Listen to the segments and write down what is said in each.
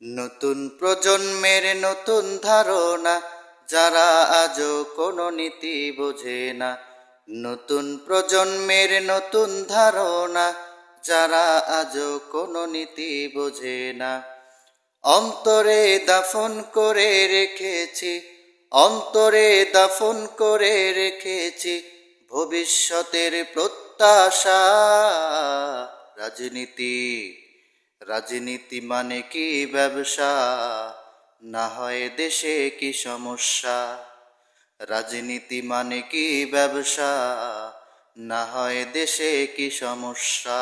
নতুন প্রজন্মের নতুন ধারণা, যারা আজও কোনো নীতি বোঝে না। নতুন প্রজন্মের নতুন ধারণা, যারা আজও কোনো নীতি বোঝে না। অন্তরে দাফন করে রেখেছি, অন্তরে দাফন করে রেখেছি ভবিষ্যতের প্রত্যাশা। রাজনীতি, রাজনীতি মানে কি ব্যবসা, না হয় দেশে কি সমস্যা। রাজনীতি মানে কি ব্যবসা, না হয় দেশে কি সমস্যা।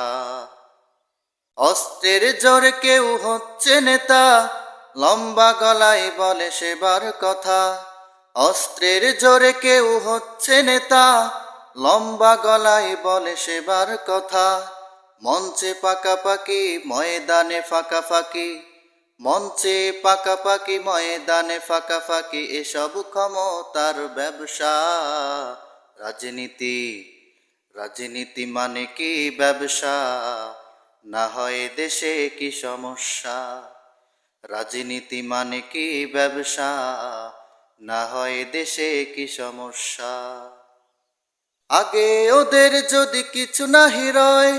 অস্ত্রের জোরে কেউ হচ্ছে নেতা, লম্বা গলায় বলে সেবার কথা। অস্ত্রের জোরে কেউ হচ্ছে নেতা, লম্বা গলায় বলে সেবার কথা। মঞ্চে পাকাপাকি ময়দানে ফাঁকাফাঁকি, মঞ্চে পাকাপাকি ময়দানে ফাঁকাফাঁকি, এসব ক্ষমতার ব্যবসা। রাজনীতি, রাজনীতি মানে কি ব্যবসা, না হয় দেশে কি সমস্যা। রাজনীতি মানে কি ব্যবসা, না হয় দেশে কি সমস্যা। আগে ওদের যদি কিছু না হিরয়,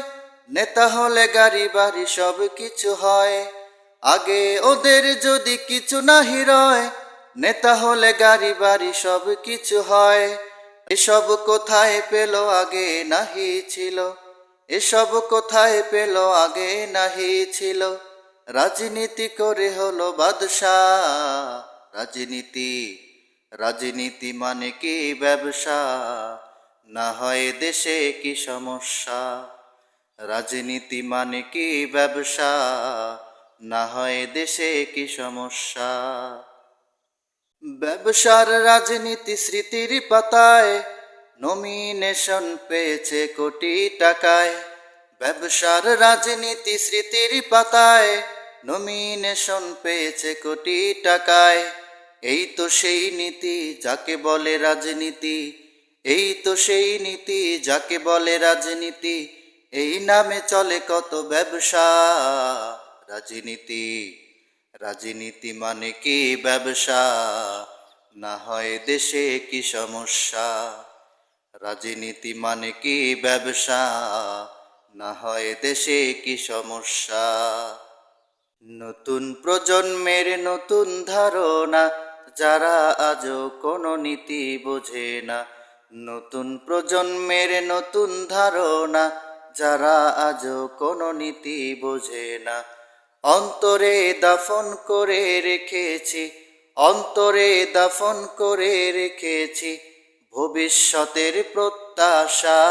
নেতা হলে গাড়ি বাড়ি সব কিছু হয়। আগে ওদের যদি কিছু না হিরয়, নেতা হলে গাড়ি বাড়ি সব কিছু হয়। এসব কোথায় পেল আগে নাহি ছিল, এসব কোথায় পেল আগে নাহি ছিল। রাজনীতি করে হলো বাদশাহ। রাজনীতি, রাজনীতি মানে কি ব্যবসা, না হয় দেশে কি সমস্যা। রাজনীতি মানে কি ব্যবসা, না হয় দেশে কি সমস্যা। ব্যবসার রাজনীতি স্মৃতির পাতায় নমিনেশন পেয়েছে কোটি টাকায়। ব্যবসার রাজনীতি স্মৃতির পাতায় নমিনেশন পেয়েছে কোটি টাকায়। এই তো সেই নীতি যাকে বলে রাজনীতি, এই তো সেই নীতি যাকে বলে রাজনীতি। এই নামে চলে কত ব্যবসা। রাজনীতি, রাজনীতি মানে কি ব্যবসা, না হয় দেশে কি সমস্যা। রাজনীতি মানে কি ব্যবসা, না হয় দেশে কি সমস্যা। নতুন প্রজন্মের নতুন ধারণা, যারা আজও কোনো নীতি বোঝে না। নতুন প্রজন্মের নতুন ধারণা, যারা আজও কোনো নীতি বোঝে না। অন্তরে দাফন করে রেখেছি, অন্তরে দাফন করে রেখেছি ভবিষ্যতের প্রত্যাশা।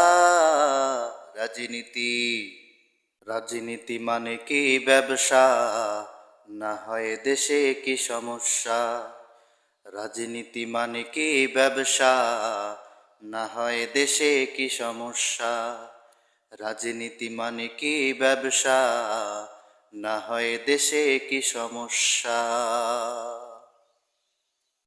রাজনীতি, রাজনীতি মানে কি ব্যবসা, না হয় দেশে কি সমস্যা। রাজনীতি মানে কি ব্যবসা, না হয় দেশে কি সমস্যা। রাজনীতি মানে কি ব্যবসা, না হয় দেশে কি সমস্যা।